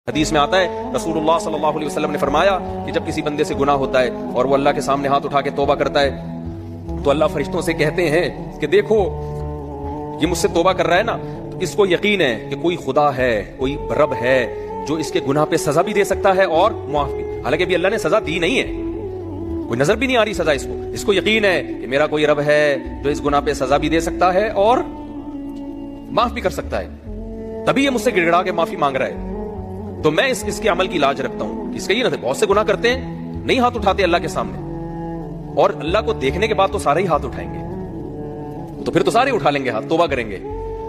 حدیث میں آتا ہے رسول اللہ صلی اللہ علیہ وسلم نے فرمایا کہ جب کسی بندے سے گناہ ہوتا ہے اور وہ اللہ کے سامنے ہاتھ اٹھا کے توبہ کرتا ہے تو اللہ فرشتوں سے کہتے ہیں کہ دیکھو یہ مجھ سے توبہ کر رہا ہے نا، تو اس کو یقین ہے کہ کوئی خدا ہے، کوئی رب ہے جو اس کے گناہ پہ سزا بھی دے سکتا ہے اور معاف بھی۔ حالانکہ ابھی اللہ نے سزا دی نہیں ہے، کوئی نظر بھی نہیں آ رہی سزا اس کو یقین ہے کہ میرا کوئی رب ہے جو اس گناہ پہ سزا بھی دے سکتا ہے اور معاف بھی کر سکتا ہے، تبھی یہ مجھ سے گڑ گڑا کے معافی مانگ رہا ہے۔ تو میں اس کے عمل کی لاج رکھتا ہوں۔ اس کا یہ نہ بہت سے گناہ کرتے ہیں، نہیں ہاتھ اٹھاتے اللہ کے سامنے، اور اللہ کو دیکھنے کے بعد تو سارے ہی ہاتھ اٹھائیں گے، تو پھر تو سارے اٹھا لیں گے ہاتھ، توبہ کریں گے۔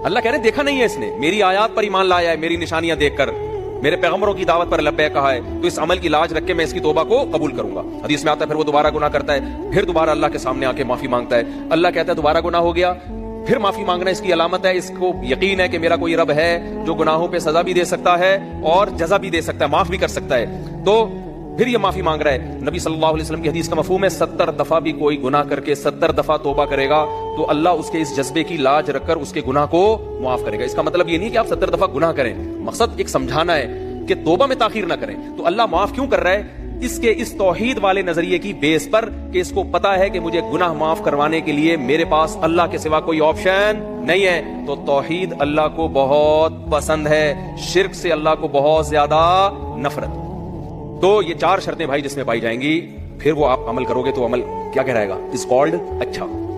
اللہ کہہ رہے دیکھا نہیں ہے اس نے، میری آیات پر ایمان لایا ہے، میری نشانیاں دیکھ کر، میرے پیغمبروں کی دعوت پر لبیک کہا ہے، تو اس عمل کی لاج رکھ کے میں اس کی توبہ کو قبول کروں گا۔ حدیث میں آتا ہے پھر وہ دوبارہ گناہ کرتا ہے، پھر دوبارہ اللہ کے سامنے آ کے معافی مانگتا ہے۔ اللہ کہتا ہے دوبارہ گناہ ہو گیا، پھر معافی مانگنا اس کی علامت ہے، اس کو یقین ہے کہ میرا کوئی رب ہے جو گناہوں پہ سزا بھی دے سکتا ہے اور جزا بھی دے سکتا ہے، معاف بھی کر سکتا ہے، تو پھر یہ معافی مانگ رہا ہے۔ نبی صلی اللہ علیہ وسلم کی حدیث کا مفہوم ہے 70 دفعہ بھی کوئی گناہ کر کے 70 دفعہ توبہ کرے گا تو اللہ اس کے اس جذبے کی لاج رکھ کر اس کے گناہ کو معاف کرے گا۔ اس کا مطلب یہ نہیں کہ آپ 70 دفعہ گناہ کریں، مقصد ایک سمجھانا ہے کہ توبہ میں تاخیر نہ کریں۔ تو اللہ معاف کیوں کر رہا ہے؟ اس کے اس توحید والے نظریے کی بیس پر کہ اس کو پتا ہے کہ مجھے گناہ معاف کروانے کے لیے میرے پاس اللہ کے سوا کوئی آپشن نہیں ہے۔ تو توحید اللہ کو بہت پسند ہے، شرک سے اللہ کو بہت زیادہ نفرت۔ تو یہ 4 شرطیں بھائی جس میں پائی جائیں گی، پھر وہ آپ عمل کرو گے تو عمل کیا کہلائے گا؟ از کالڈ اچھا۔